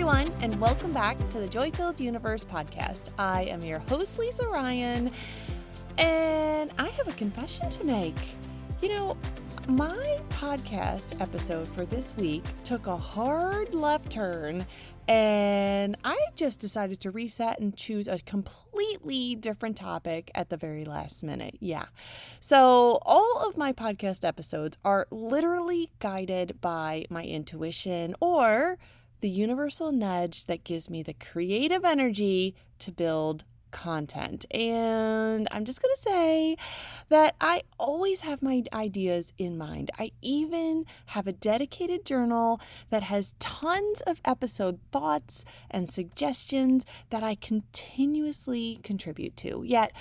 everyone, and welcome back to the Joy-Filled Universe podcast. I am your host, Lisa Ryan, and I have a confession to make. You know, my podcast episode for this week took a hard left turn, and I just decided to reset and choose a completely different topic at the very last minute. Yeah. So all of my podcast episodes are literally guided by my intuition or the universal nudge that gives me the creative energy to build content. And I'm just going to say that I always have my ideas in mind. I even have a dedicated journal that has tons of episode thoughts and suggestions that I continuously contribute to. Yet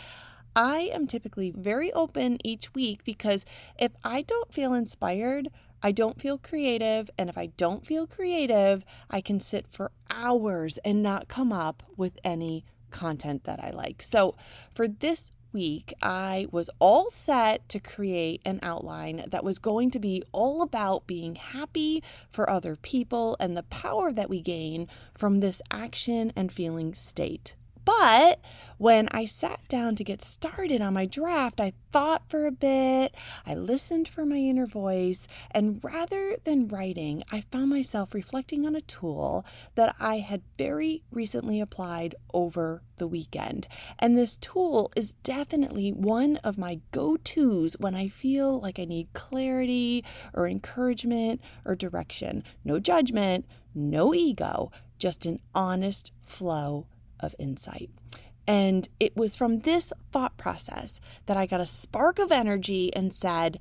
I am typically very open each week because if I don't feel inspired, I don't feel creative, and if I don't feel creative, I can sit for hours and not come up with any content that I like. So for this week, I was all set to create an outline that was going to be all about being happy for other people and the power that we gain from this action and feeling state. But when I sat down to get started on my draft, I thought for a bit, I listened for my inner voice, and rather than writing, I found myself reflecting on a tool that I had very recently applied over the weekend. And this tool is definitely one of my go-tos when I feel like I need clarity or encouragement or direction. No judgment, no ego, just an honest flow of insight. And it was from this thought process that I got a spark of energy and said,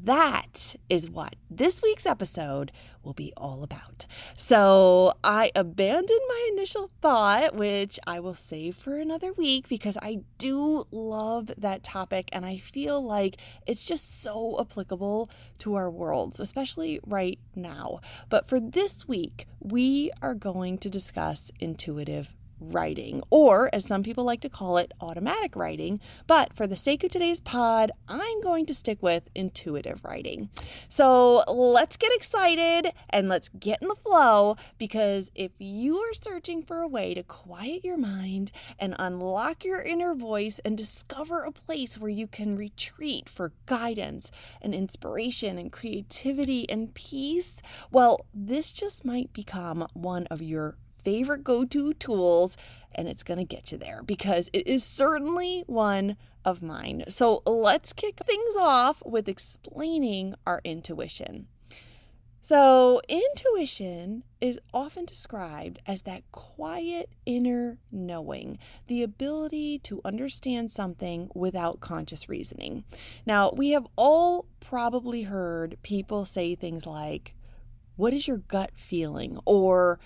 that is what this week's episode will be all about. So I abandoned my initial thought, which I will save for another week because I do love that topic and I feel like it's just so applicable to our worlds, especially right now. But for this week, we are going to discuss intuitive writing, or as some people like to call it, automatic writing. But for the sake of today's pod, I'm going to stick with intuitive writing. So let's get excited and let's get in the flow, because if you are searching for a way to quiet your mind and unlock your inner voice and discover a place where you can retreat for guidance and inspiration and creativity and peace, well, this just might become one of your favorite go-to tools, and it's going to get you there because it is certainly one of mine. So let's kick things off with explaining our intuition. So intuition is often described as that quiet inner knowing, the ability to understand something without conscious reasoning. Now, we have all probably heard people say things like, "What is your gut feeling?" or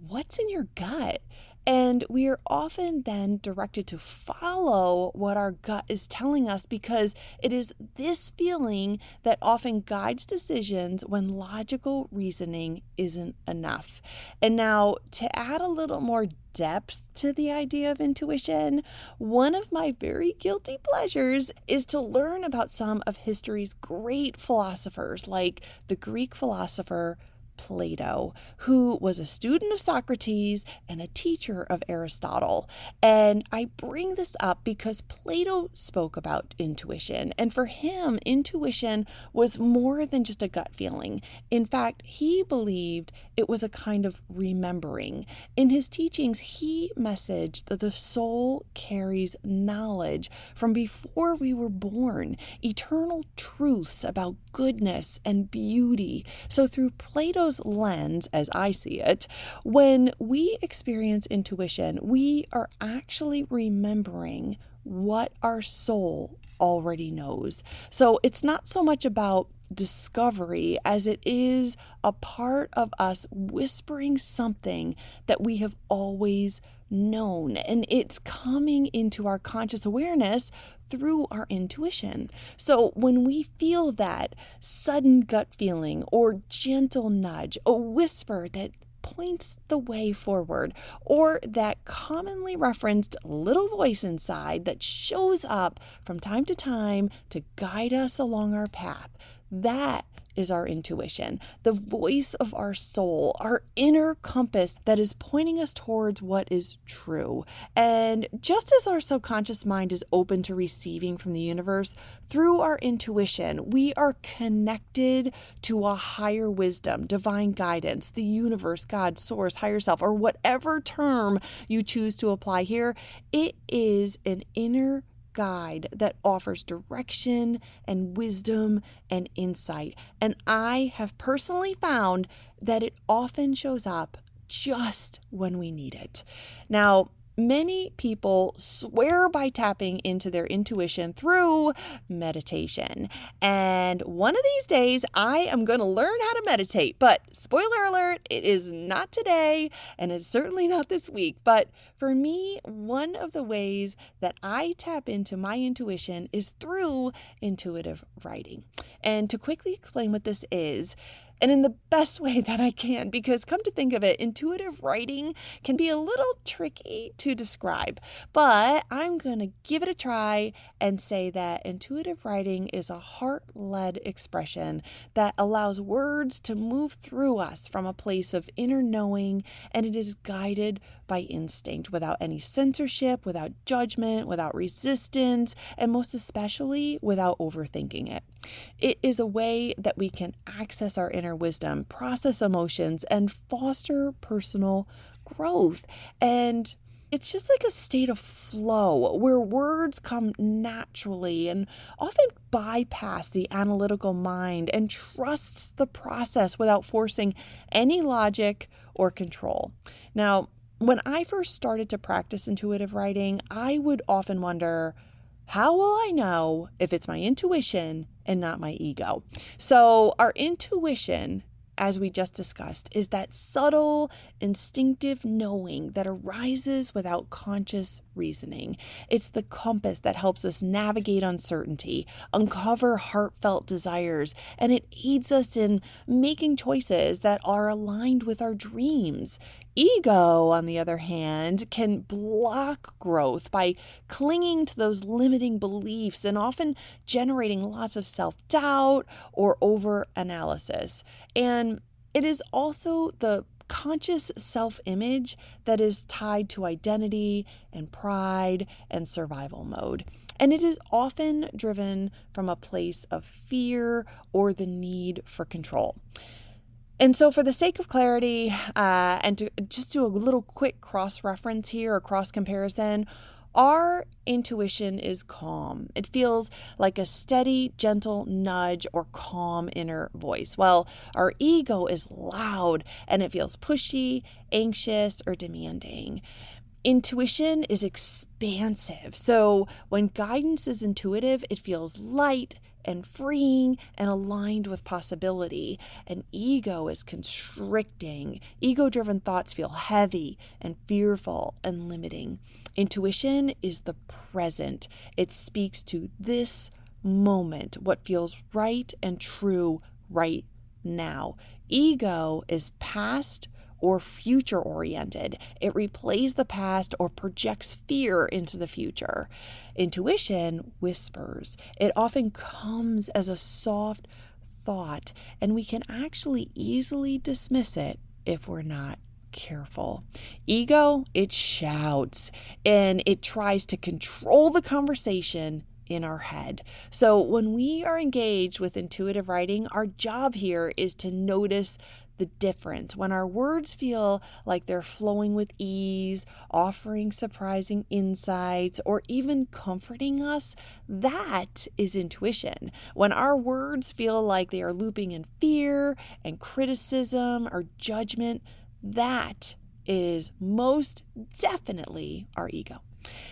"What's in your gut?" And we are often then directed to follow what our gut is telling us because it is this feeling that often guides decisions when logical reasoning isn't enough. And now, to add a little more depth to the idea of intuition, one of my very guilty pleasures is to learn about some of history's great philosophers, like the Greek philosopher Plato, who was a student of Socrates and a teacher of Aristotle. And I bring this up because Plato spoke about intuition. And for him, intuition was more than just a gut feeling. In fact, he believed it was a kind of remembering. In his teachings, he messaged that the soul carries knowledge from before we were born, eternal truths about goodness and beauty. So through Plato's lens, as I see it, when we experience intuition, we are actually remembering what our soul already knows. So it's not so much about discovery as it is a part of us whispering something that we have always known, and it's coming into our conscious awareness through our intuition. So when we feel that sudden gut feeling or gentle nudge, a whisper that points the way forward, or that commonly referenced little voice inside that shows up from time to time to guide us along our path, that is our intuition, the voice of our soul, our inner compass that is pointing us towards what is true. And just as our subconscious mind is open to receiving from the universe, through our intuition, we are connected to a higher wisdom, divine guidance, the universe, God, source, higher self, or whatever term you choose to apply here. It is an inner guide that offers direction and wisdom and insight. And I have personally found that it often shows up just when we need it. Now, many people swear by tapping into their intuition through meditation. And one of these days, I am going to learn how to meditate. But spoiler alert, it is not today, and it's certainly not this week. But for me, one of the ways that I tap into my intuition is through intuitive writing. And to quickly explain what this is, and in the best way that I can, because come to think of it, intuitive writing can be a little tricky to describe, but I'm going to give it a try and say that intuitive writing is a heart-led expression that allows words to move through us from a place of inner knowing, and it is guided by instinct without any censorship, without judgment, without resistance, and most especially without overthinking it. It is a way that we can access our inner wisdom, process emotions, and foster personal growth. And it's just like a state of flow where words come naturally and often bypass the analytical mind and trusts the process without forcing any logic or control. Now, when I first started to practice intuitive writing, I would often wonder, how will I know if it's my intuition and not my ego? So our intuition, as we just discussed, is that subtle, instinctive knowing that arises without conscious reasoning. It's the compass that helps us navigate uncertainty, uncover heartfelt desires, and it aids us in making choices that are aligned with our dreams. Ego, on the other hand, can block growth by clinging to those limiting beliefs and often generating lots of self-doubt or over-analysis. And it is also the conscious self-image that is tied to identity and pride and survival mode. And it is often driven from a place of fear or the need for control. And so for the sake of clarity, and to just do a little quick cross-reference here or cross-comparison, our intuition is calm. It feels like a steady, gentle nudge or calm inner voice. While our ego is loud and it feels pushy, anxious, or demanding. Intuition is expansive. So when guidance is intuitive, it feels light and freeing and aligned with possibility. And ego is constricting. Ego-driven thoughts feel heavy and fearful and limiting. Intuition is the present. It speaks to this moment, what feels right and true right now. Ego is past or future-oriented. It replays the past or projects fear into the future. Intuition whispers. It often comes as a soft thought, and we can actually easily dismiss it if we're not careful. Ego, it shouts, and it tries to control the conversation in our head. So when we are engaged with intuitive writing, our job here is to notice the difference. When our words feel like they're flowing with ease, offering surprising insights, or even comforting us, that is intuition. When our words feel like they are looping in fear and criticism or judgment, that is most definitely our ego.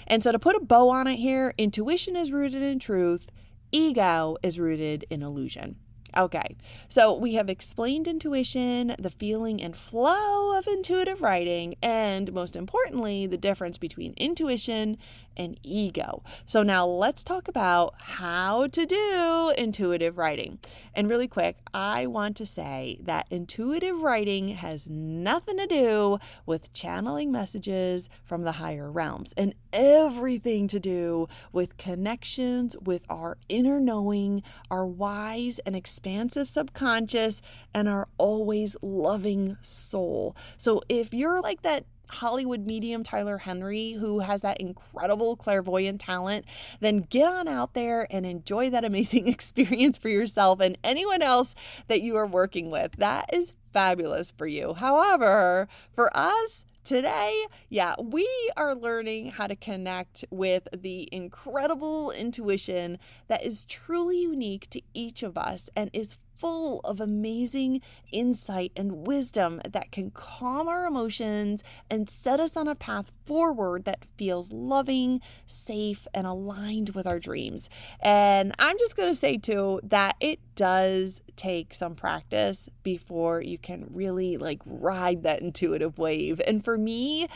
And so to put a bow on it here, intuition is rooted in truth, ego is rooted in illusion. Okay, so we have explained intuition, the feeling and flow of intuitive writing, and most importantly, the difference between intuition and ego. So now let's talk about how to do intuitive writing. And really quick, I want to say that intuitive writing has nothing to do with channeling messages from the higher realms and everything to do with connections with our inner knowing, our wise and experience expansive subconscious and our always loving soul. So if you're like that Hollywood medium Tyler Henry who has that incredible clairvoyant talent, then get on out there and enjoy that amazing experience for yourself and anyone else that you are working with. That is fabulous for you. However, for us, today, we are learning how to connect with the incredible intuition that is truly unique to each of us and is full of amazing insight and wisdom that can calm our emotions and set us on a path forward that feels loving, safe, and aligned with our dreams. And I'm just going to say too that it does take some practice before you can really ride that intuitive wave. And for me,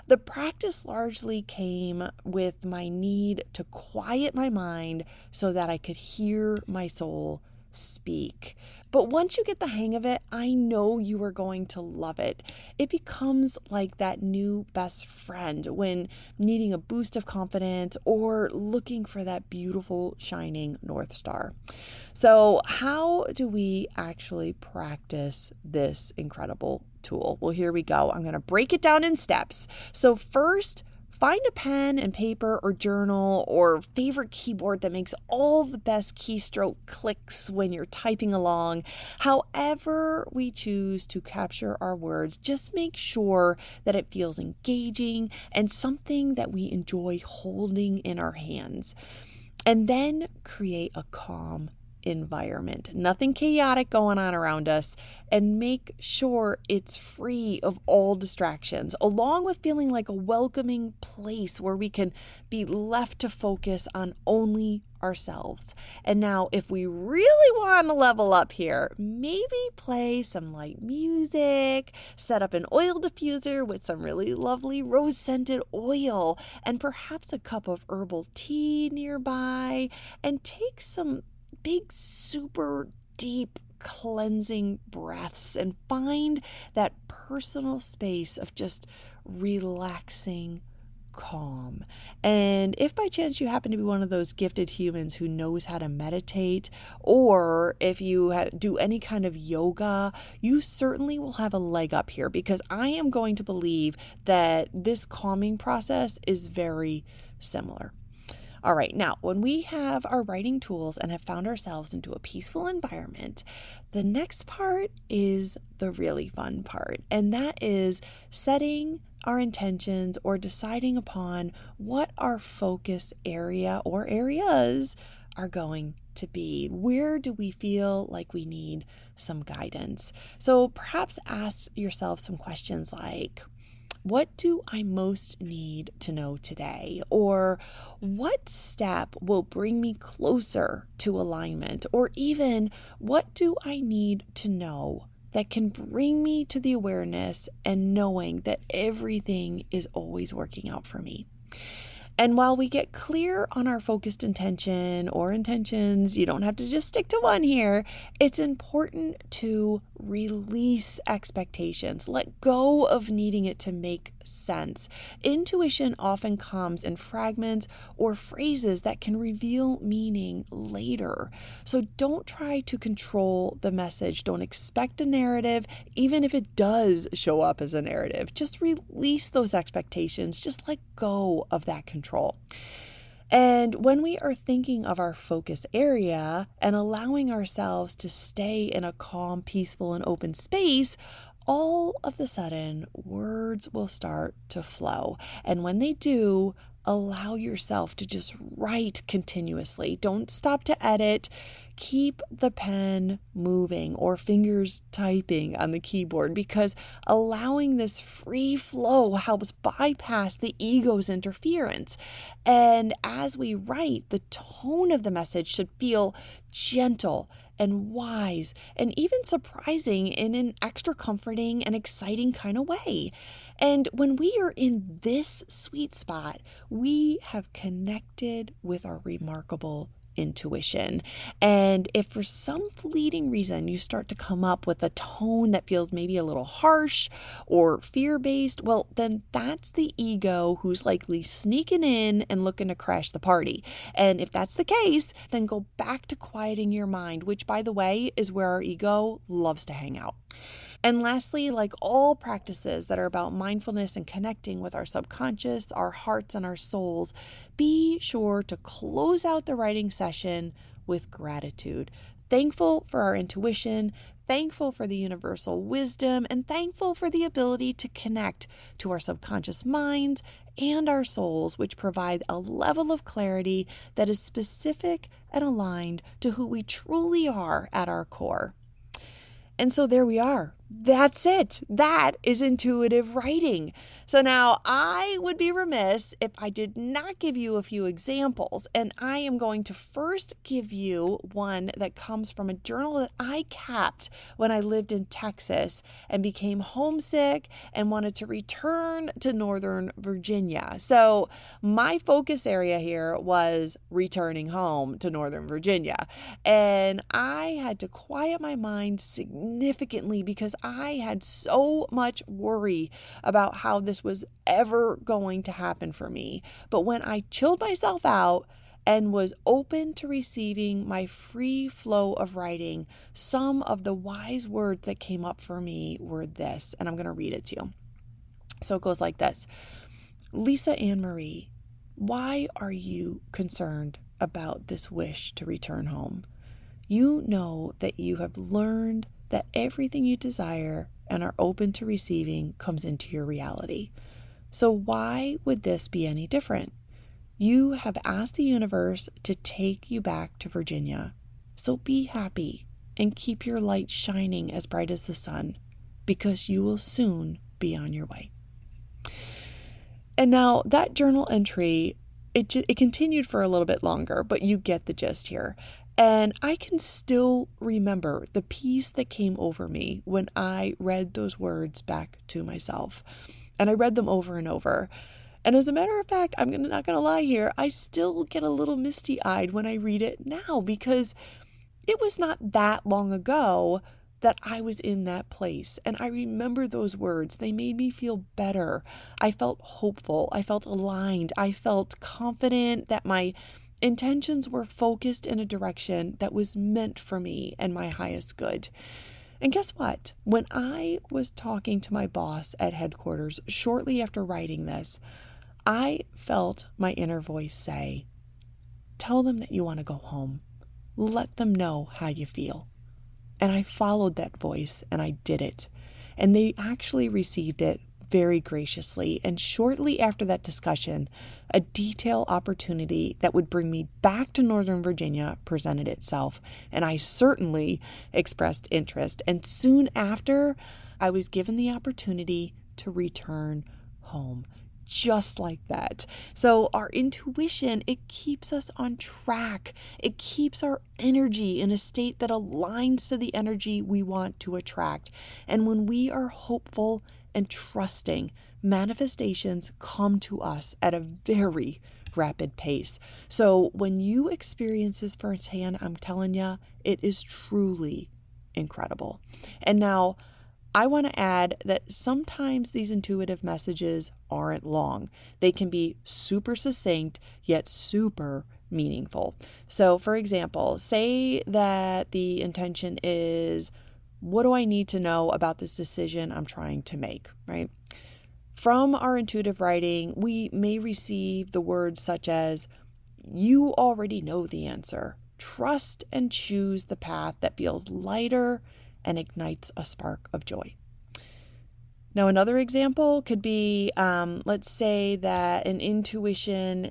the practice largely came with my need to quiet my mind so that I could hear my soul speak. But once you get the hang of it, I know you are going to love it. It becomes like that new best friend when needing a boost of confidence or looking for that beautiful shining North Star. So how do we actually practice this incredible tool? Well, here we go. I'm going to break it down in steps. So first, find a pen and paper or journal or favorite keyboard that makes all the best keystroke clicks when you're typing along. However we choose to capture our words, just make sure that it feels engaging and something that we enjoy holding in our hands. And then create a calm environment, nothing chaotic going on around us, and make sure it's free of all distractions, along with feeling like a welcoming place where we can be left to focus on only ourselves. And now, if we really want to level up here, maybe play some light music, set up an oil diffuser with some really lovely rose-scented oil, and perhaps a cup of herbal tea nearby, and take some big, super deep cleansing breaths and find that personal space of just relaxing calm. And if by chance you happen to be one of those gifted humans who knows how to meditate, or if you do any kind of yoga, you certainly will have a leg up here, because I am going to believe that this calming process is very similar. All right, now when we have our writing tools and have found ourselves into a peaceful environment, the next part is the really fun part, and that is setting our intentions or deciding upon what our focus area or areas are going to be. Where do we feel like we need some guidance? So perhaps ask yourself some questions like, what do I most need to know today? Or what step will bring me closer to alignment? Or even, what do I need to know that can bring me to the awareness and knowing that everything is always working out for me? And while we get clear on our focused intention or intentions, you don't have to just stick to one here. It's important to release expectations. Let go of needing it to make sense. Intuition often comes in fragments or phrases that can reveal meaning later. So don't try to control the message. Don't expect a narrative, even if it does show up as a narrative. Just release those expectations. Just let go of that control. And when we are thinking of our focus area and allowing ourselves to stay in a calm, peaceful, and open space, all of a sudden, words will start to flow. And when they do, allow yourself to just write continuously. Don't stop to edit. Keep the pen moving or fingers typing on the keyboard, because allowing this free flow helps bypass the ego's interference. And as we write, the tone of the message should feel gentle and wise and even surprising in an extra comforting and exciting kind of way. And when we are in this sweet spot, we have connected with our remarkable intuition. And if for some fleeting reason you start to come up with a tone that feels maybe a little harsh or fear-based, well, then that's the ego who's likely sneaking in and looking to crash the party. And if that's the case, then go back to quieting your mind, which, by the way, is where our ego loves to hang out. And lastly, like all practices that are about mindfulness and connecting with our subconscious, our hearts, and our souls, be sure to close out the writing session with gratitude. Thankful for our intuition, thankful for the universal wisdom, and thankful for the ability to connect to our subconscious minds and our souls, which provide a level of clarity that is specific and aligned to who we truly are at our core. And so there we are. That's it. That is intuitive writing. So now I would be remiss if I did not give you a few examples. And I am going to first give you one that comes from a journal that I kept when I lived in Texas and became homesick and wanted to return to Northern Virginia. So my focus area here was returning home to Northern Virginia. And I had to quiet my mind significantly because I had so much worry about how this was ever going to happen for me. But when I chilled myself out and was open to receiving my free flow of writing, some of the wise words that came up for me were this, and I'm going to read it to you. So it goes like this. Lisa Ann Marie, why are you concerned about this wish to return home? You know that you have learned that everything you desire and are open to receiving comes into your reality. So why would this be any different? You have asked the universe to take you back to Virginia. So be happy and keep your light shining as bright as the sun, because you will soon be on your way. And now that journal entry, it continued for a little bit longer, but you get the gist here. And I can still remember the peace that came over me when I read those words back to myself. And I read them over and over. And as a matter of fact, I'm not going to lie here, I still get a little misty-eyed when I read it now, because it was not that long ago that I was in that place. And I remember those words. They made me feel better. I felt hopeful. I felt aligned. I felt confident that my intentions were focused in a direction that was meant for me and my highest good. And guess what? When I was talking to my boss at headquarters shortly after writing this, I felt my inner voice say, tell them that you want to go home. Let them know how you feel. And I followed that voice and I did it. And they actually received it very graciously. And shortly after that discussion, a detail opportunity that would bring me back to Northern Virginia presented itself. And I certainly expressed interest. And soon after, I was given the opportunity to return home. Just like that. So our intuition, it keeps us on track. It keeps our energy in a state that aligns to the energy we want to attract. And when we are hopeful and trusting, manifestations come to us at a very rapid pace. So when you experience this firsthand, I'm telling you, it is truly incredible. And now, I want to add that sometimes these intuitive messages aren't long. They can be super succinct, yet super meaningful. So, for example, say that the intention is, what do I need to know about this decision I'm trying to make, right? From our intuitive writing, we may receive the words such as, you already know the answer. Trust and choose the path that feels lighter and ignites a spark of joy. Now, another example could be, let's say that an intention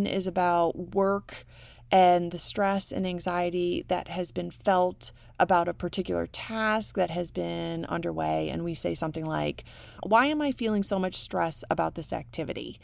is about work and the stress and anxiety that has been felt about a particular task that has been underway. And we say something like, why am I feeling so much stress about this activity?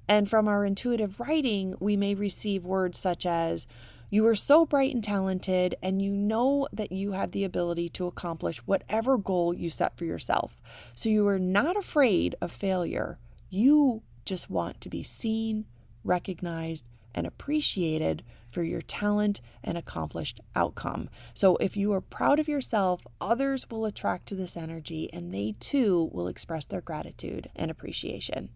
And from our intuitive writing, we may receive words such as, you are so bright and talented, and you know that you have the ability to accomplish whatever goal you set for yourself. So you are not afraid of failure. You just want to be seen, recognized, and appreciated for your talent and accomplished outcome. So if you are proud of yourself, others will attract to this energy and they too will express their gratitude and appreciation,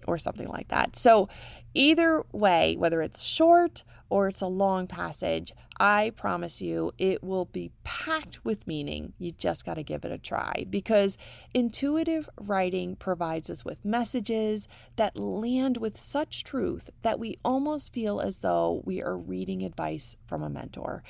or something like that. So either way, whether it's short or it's a long passage, I promise you it will be packed with meaning. You just got to give it a try, because intuitive writing provides us with messages that land with such truth that we almost feel as though we are reading advice from a mentor.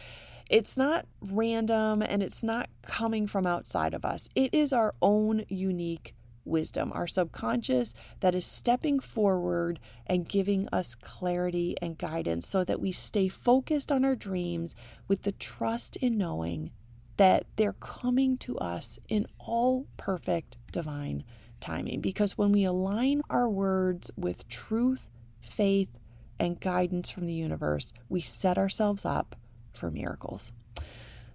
It's not random and it's not coming from outside of us. It is our own unique wisdom, our subconscious that is stepping forward and giving us clarity and guidance so that we stay focused on our dreams with the trust in knowing that they're coming to us in all perfect divine timing. Because when we align our words with truth, faith, and guidance from the universe, we set ourselves up for miracles.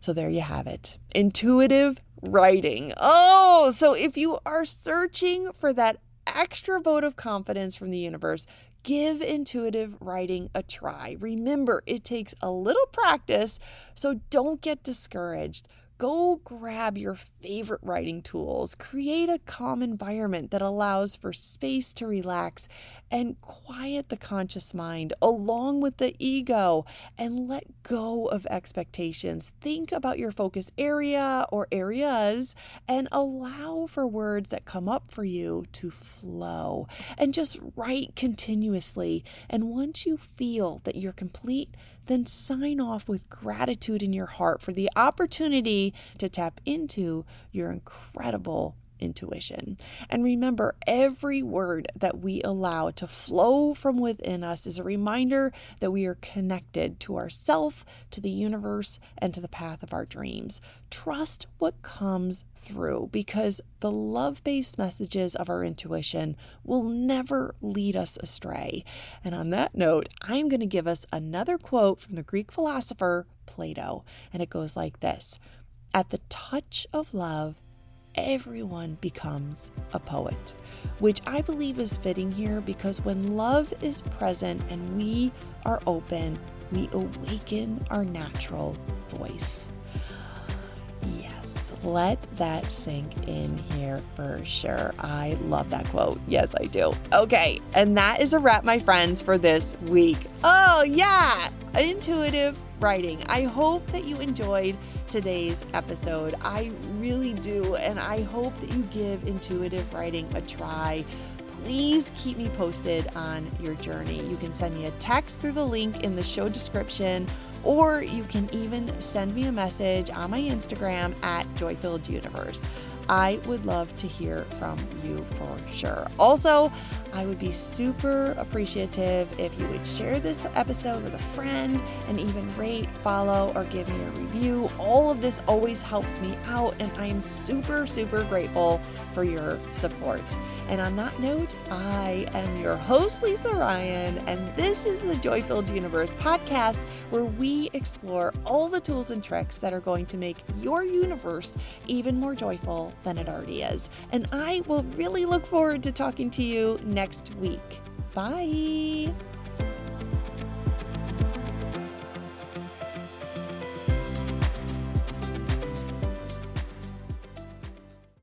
So there you have it. Intuitive writing. Oh, so if you are searching for that extra vote of confidence from the universe, give intuitive writing a try. Remember, it takes a little practice, so don't get discouraged. Go grab your favorite writing tools, create a calm environment that allows for space to relax and quiet the conscious mind along with the ego, and let go of expectations. Think about your focus area or areas and allow for words that come up for you to flow, and just write continuously. And once you feel that you're complete, then sign off with gratitude in your heart for the opportunity to tap into your incredible intuition. And remember, every word that we allow to flow from within us is a reminder that we are connected to ourself, to the universe, and to the path of our dreams. Trust what comes through, because the love-based messages of our intuition will never lead us astray. And on that note, I'm going to give us another quote from the Greek philosopher Plato, and it goes like this: "At the touch of love, everyone becomes a poet," which I believe is fitting here, because when love is present and we are open, we awaken our natural voice. Yes, let that sink in here for sure. I love that quote. Yes, I do. Okay, and that is a wrap, my friends, for this week. Oh yeah, intuitive writing. I hope that you enjoyed today's episode. I really do, and I hope that you give intuitive writing a try. Please keep me posted on your journey. You can send me a text through the link in the show description, or you can even send me a message on my Instagram at JoyfilledUniverse. I would love to hear from you for sure. Also, I would be super appreciative if you would share this episode with a friend and even rate, follow, or give me a review. All of this always helps me out, and I am super, super grateful for your support. And on that note, I am your host, Lisa Ryan, and this is the Joy-Filled Universe podcast, where we explore all the tools and tricks that are going to make your universe even more joyful than it already is. And I will really look forward to talking to you next week. Bye.